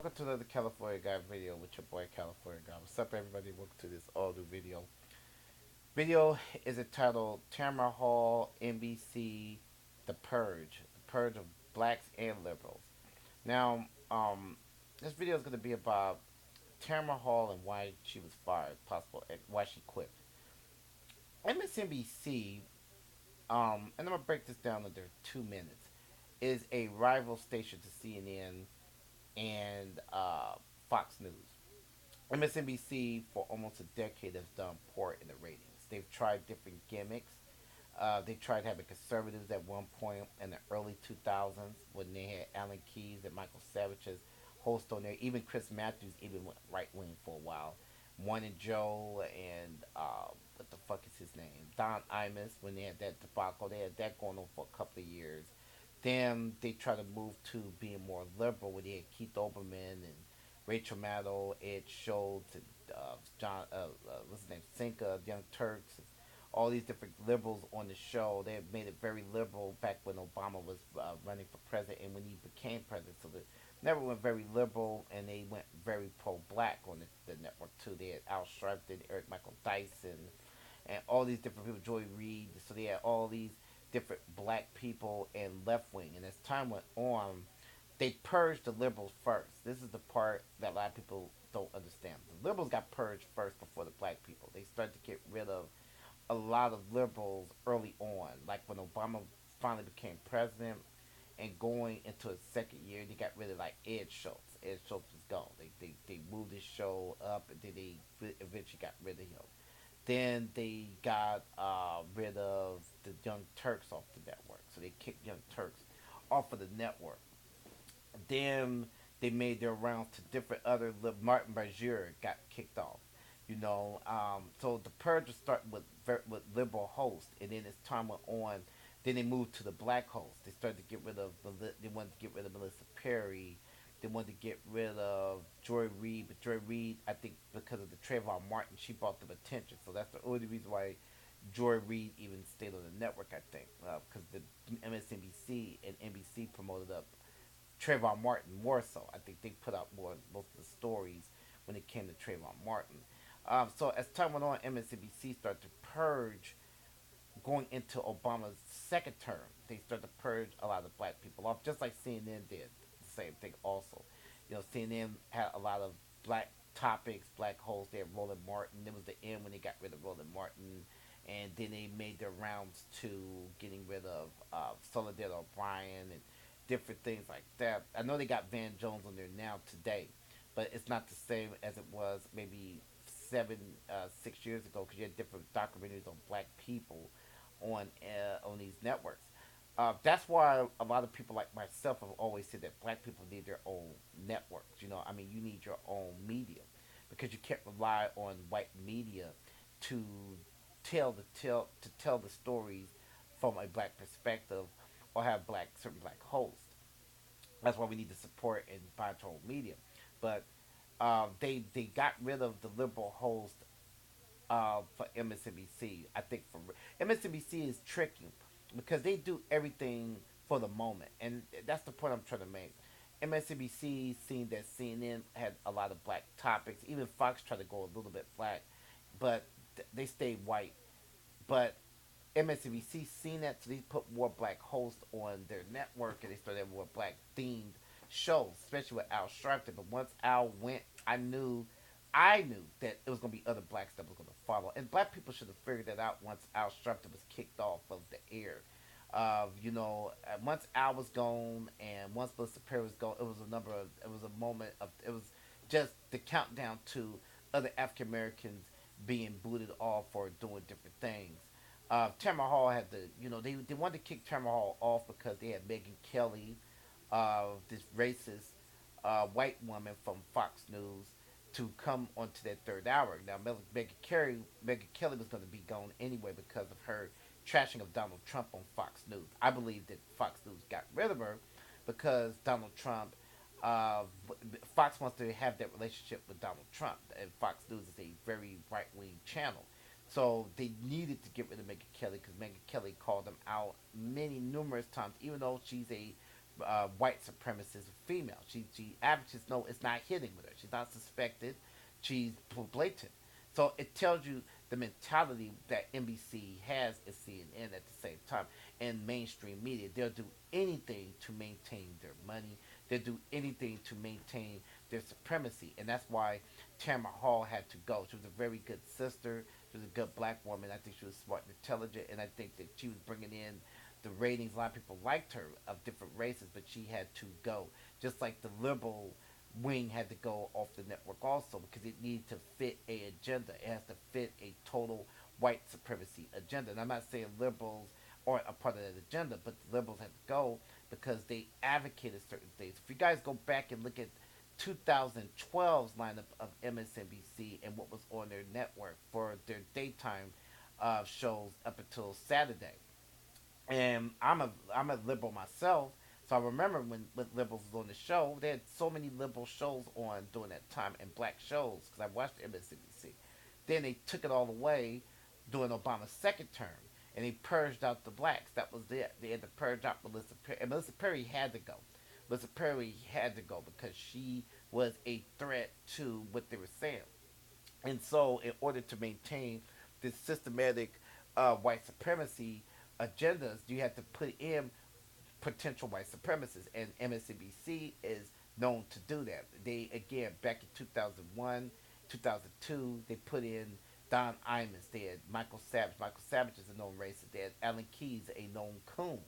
Welcome to another California Guy video with your boy California Guy. What's up, everybody? Welcome to this all new video. Video is entitled Tamron Hall, NBC, The Purge of Blacks and Liberals. Now, this video is going to be about Tamron Hall and why she was fired, possible, and why she quit. MSNBC, and I'm going to break this down under 2 minutes, is a rival station to CNN and Fox News. MSNBC for almost a decade has done poor in the ratings. They've tried different gimmicks. They tried having conservatives at one point in the early 2000s when they had Alan Keyes and Michael Savage as host on there. Even Chris Matthews even went right wing for a while. Morning Joe and what the fuck is his name? Don Imus when they had that debacle. They had that going on for a couple of years. Then they tried to move to being more liberal when they had Keith Olbermann and Rachel Maddow, Ed Schultz, and John, what's his name, Cinca, Young Turks, all these different liberals on the show. They had made it very liberal back when Obama was running for president and when he became president. So they never went very liberal, and they went very pro-black on the network too. They had Al Sharpton, Eric Michael Dyson, and all these different people, Joy Reid. So they had all these different black people and left wing. And as time went on, they purged the liberals first. This is the part that a lot of people don't understand. The liberals got purged first before the black people. They started to get rid of a lot of liberals early on, like when Obama finally became president and going into his second year, they got rid of like Ed Schultz. Ed Schultz was gone. They moved his show up, and then they eventually got rid of him. Then they got rid of the Young Turks off the network, so they kicked Young Turks off of the network. Then they made their rounds to different other. Martin Bajir got kicked off. So the purge was starting with liberal hosts, and then as time went on, then they moved to the black hosts. They started to get rid of. They wanted to get rid of Melissa Perry. They wanted to get rid of Joy Reid, but Joy Reid, I think, because of the Trayvon Martin, she brought them attention. So that's the only reason why Joy Reid even stayed on the network. I think because the MSNBC and NBC promoted up Trayvon Martin more so. I think they put out more most of the stories when it came to Trayvon Martin. So as time went on, MSNBC started to purge going into Obama's second term. They started to purge a lot of black people off, just like CNN did the same thing also. CNN had a lot of black topics, black holes. They had Roland Martin. It was the end when they got rid of Roland Martin. And then they made their rounds to getting rid of Soledad O'Brien and different things like that. I know they got Van Jones on there now today, but it's not the same as it was maybe 6 years ago because you had different documentaries on black people on these networks. That's why a lot of people like myself have always said that black people need their own networks. You need your own media because you can't rely on white media to tell the stories from a black perspective or have certain black hosts. That's why we need to support and buy our own media. But they got rid of the liberal host for MSNBC. I think for MSNBC is tricky because they do everything for the moment, and that's the point I'm trying to make. MSNBC seen that CNN had a lot of black topics. Even Fox tried to go a little bit black, but they stayed white. But MSNBC seen that, so they put more black hosts on their network, and they started having more black themed shows, especially with Al Sharpton. But once Al went, I knew that it was gonna be other blacks that was gonna follow, and black people should have figured that out once Al Sharpton was kicked off of the air. Once Al was gone and once Melissa Perry was gone, it was a moment of, it was just the countdown to other African Americans being booted off for doing different things. Tamara Hall had they wanted to kick Tamara Hall off because they had Meghan Kelly, this racist white woman from Fox News, to come onto that third hour. Now, Meghan Kelly was going to be gone anyway because of her trashing of Donald Trump on Fox News. I believe that Fox News got rid of her because Donald Trump, uh, Fox wants to have that relationship with Donald Trump, and Fox News is a very right wing channel. So they needed to get rid of Megyn Kelly because Megyn Kelly called them out numerous times, even though she's a white supremacist female. She averages no, it's not hitting with her. She's not suspected. She's blatant. So it tells you the mentality that NBC has at CNN at the same time, and mainstream media. They'll do anything to maintain their money. They'll do anything to maintain their supremacy, and that's why Tamron Hall had to go. She was a very good sister. She was a good black woman. I think she was smart and intelligent, and I think that she was bringing in the ratings. A lot of people liked her of different races, but she had to go. Just like the liberal wing had to go off the network also because it needed to fit a agenda. It has to fit a total white supremacy agenda. And I'm not saying liberals aren't a part of that agenda, but the liberals had to go because they advocated certain things. If you guys go back and look at 2012's lineup of MSNBC and what was on their network for their daytime shows up until Saturday, and I'm a liberal myself, so I remember when liberals was on the show. They had so many liberal shows on during that time and black shows because I watched MSNBC. Then they took it all away during Obama's second term, and they purged out the blacks. That was it. They had to purge out Melissa Perry, and Melissa Perry had to go. Melissa Perry had to go because she was a threat to what they were saying. And so, in order to maintain this systematic white supremacy agendas, you have to put in potential white supremacists, and MSNBC is known to do that. They again back in 2001, 2002, they put in Don Imus. They had Michael Savage. Michael Savage is a known racist. They had Alan Keyes, a known coon.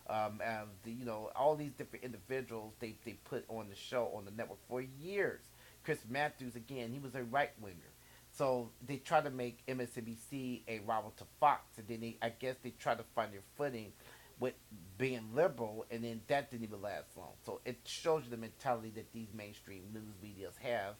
All these different individuals they put on the show on the network for years. Chris Matthews again, he was a right winger. So they try to make MSNBC a rival to Fox, and then I guess they try to find their footing with being liberal, and then that didn't even last long. So it shows you the mentality that these mainstream news medias have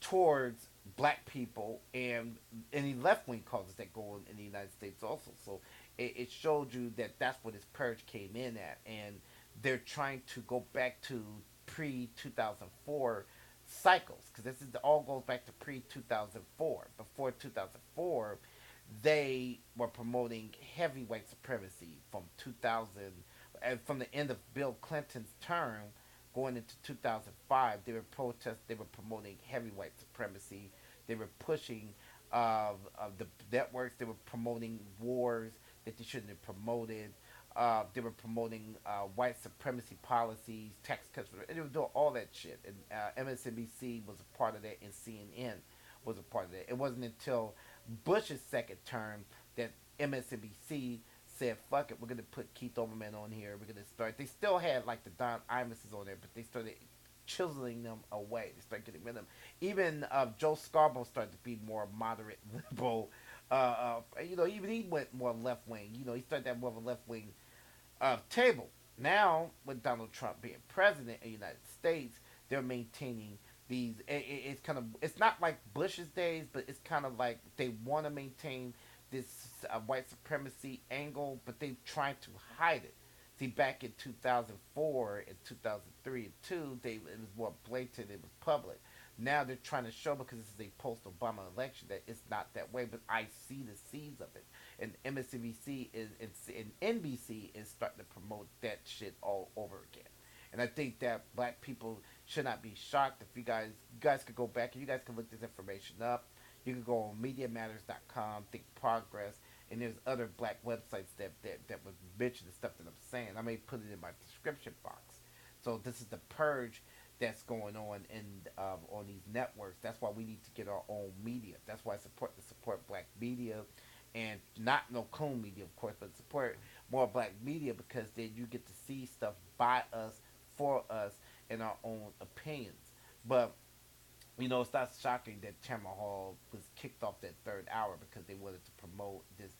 towards black people and any left wing causes that go on in the United States also. So it showed you that that's what this purge came in at, and they're trying to go back to pre 2004 cycles because this is all goes back to pre 2004. Before 2004, they were promoting heavy white supremacy from 2000 and from the end of Bill Clinton's term going into 2005. They were promoting heavy white supremacy. They were pushing the networks. They were promoting wars that they shouldn't have promoted. They were promoting white supremacy policies, tax cuts. They were doing all that shit. And MSNBC was a part of that, and CNN was a part of that. It wasn't until Bush's second term that MSNBC said, "Fuck it, we're gonna put Keith Olbermann on here. We're gonna start." They still had like the Don Imuses on there, but they started chiseling them away. They started getting rid of them. Even Joe Scarborough started to be more moderate liberal. Even he went more left wing. He started to have more of a left wing table. Now, with Donald Trump being president of the United States, they're maintaining these. It's kind of, it's not like Bush's days, but it's kind of like they want to maintain this white supremacy angle, but they're trying to hide it. See, back in 2004 and 2003 and 2, it was more blatant, it was public. Now they're trying to show, because this is a post-Obama election, that it's not that way, but I see the seeds of it. And MSNBC and NBC is starting to promote that shit all over again. And I think that black people should not be shocked. If you guys could go back and you guys can look this information up. You can go on MediaMatters.com, Think Progress, and there's other black websites that would mention the stuff that I'm saying. I may put it in my description box. So this is the purge that's going on on these networks. That's why we need to get our own media. That's why I support black media, and not no coon media, of course, but support more black media, because then you get to see stuff by us, for us, in our own opinions. But it's not shocking that Tamron Hall was kicked off that third hour because they wanted to promote this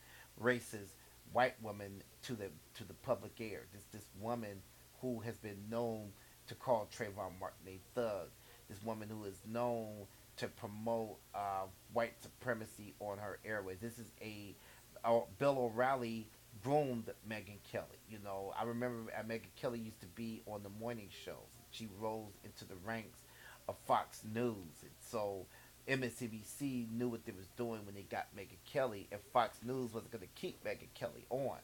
racist white woman to the public air. This woman who has been known to call Trayvon Martin a thug. This woman who is known to promote white supremacy on her airways. This is Bill O'Reilly groomed Meghan Kelly. I remember Meghan Kelly used to be on the morning shows. She rose into the ranks of Fox News, and so MSNBC knew what they was doing when they got Meghan Kelly, and Fox News wasn't going to keep Meghan Kelly on.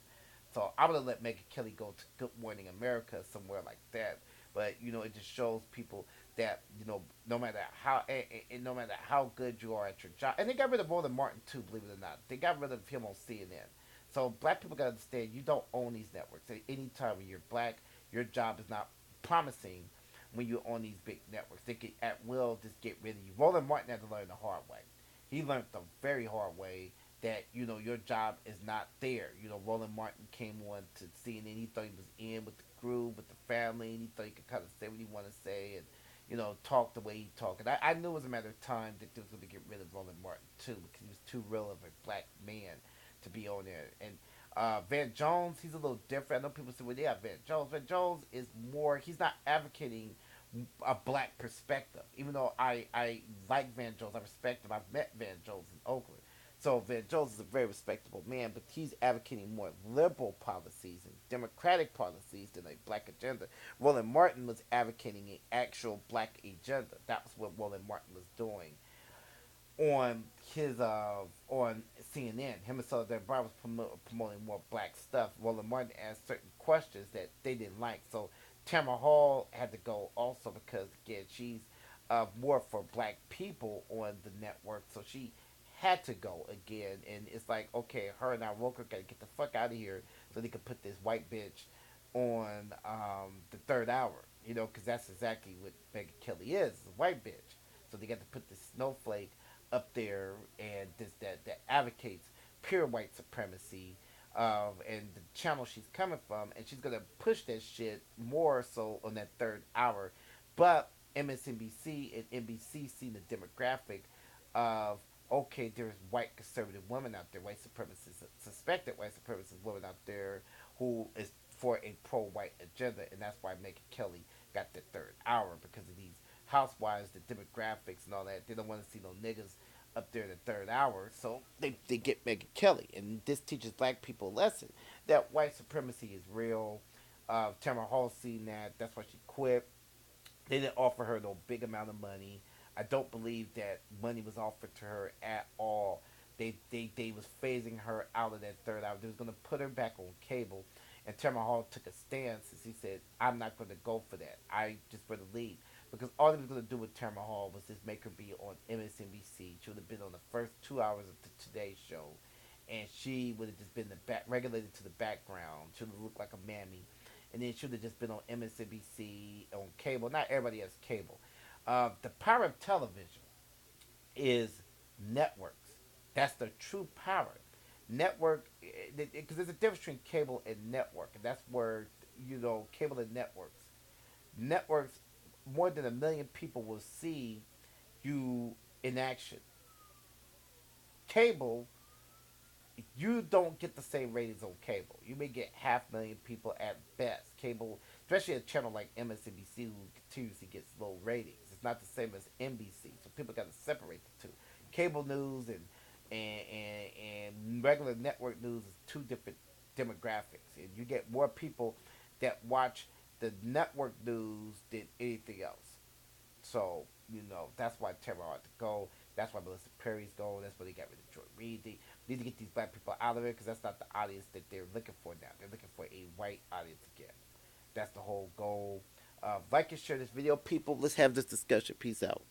So I would have let Meghan Kelly go to Good Morning America somewhere like that. But it just shows people that no matter how and no matter how good you are at your job, and they got rid of Roland Martin too. Believe it or not, they got rid of him on CNN. So black people gotta understand you don't own these networks. At any time when you're black, your job is not promising when you're on these big networks. They can at will just get rid of you. Roland Martin had to learn the hard way. He learned the very hard way that your job is not there. Roland Martin came on to CNN. He thought he was in with the groove, with the family, and he thought he could kind of say what he wanted to say and talk the way he talked. And I knew it was a matter of time that they was going to get rid of Roland Martin too, because he was too real of a black man to be on there. And Van Jones, he's a little different. I know people say, well, yeah, Van Jones. Van Jones is more. He's not advocating a black perspective. Even though I like Van Jones, I respect him. I've met Van Jones in Oakland. So Van Jones is a very respectable man, but he's advocating more liberal policies and democratic policies than a black agenda. Roland Martin was advocating an actual black agenda. That was what Roland Martin was doing on his on CNN. Him and Solidarity Bar was promoting more black stuff. Roland Martin asked certain questions that they didn't like. So Tamron Hall had to go also because again she's more for black people on the network. So she had to go again, and it's like okay, her and I Roker gotta get the fuck out of here so they could put this white bitch on the third hour. Because that's exactly what Meghan Kelly is, a white bitch. So they got to put this snowflake up there and this that advocates pure white supremacy and the channel she's coming from, and she's gonna push that shit more so on that third hour. But MSNBC and NBC see the demographic of okay, there's white conservative women out there, white supremacists, suspected white supremacist women out there who is for a pro-white agenda, and that's why Megyn Kelly got the third hour because of these housewives, the demographics, and all that. They don't want to see no niggas up there in the third hour, so they get Megyn Kelly, and this teaches black people a lesson that white supremacy is real. Tamara Hall seen that. That's why she quit. They didn't offer her no big amount of money. I don't believe that money was offered to her at all. They was phasing her out of that third hour. They was gonna put her back on cable, and Tamara Hall took a stance and he said, "I'm not gonna go for that. I just gonna leave." Because all he was gonna do with Tamara Hall was just make her be on MSNBC. She would have been on the first 2 hours of the Today Show, and she would have just been the regulated to the background. She would have looked like a mammy, and then she would have just been on MSNBC on cable. Not everybody has cable. The power of television is networks. That's the true power. Network, because there's a difference between cable and network, and that's where cable and networks. Networks, more than 1 million people will see you in action. Cable, you don't get the same ratings on cable. You may get 500,000 people at best. Cable, especially a channel like MSNBC, who continuously gets low ratings. It's not the same as NBC, so people got to separate the two. Cable news and regular network news is two different demographics, and you get more people that watch the network news than anything else. So that's why Terror ought to go. That's why Melissa Perry's going. That's why they got rid of Joy Reid. They need to get these black people out of it because that's not the audience that they're looking for now. They're looking for a white audience again. That's the whole goal. Like and share this video, people. Let's have this discussion. Peace out.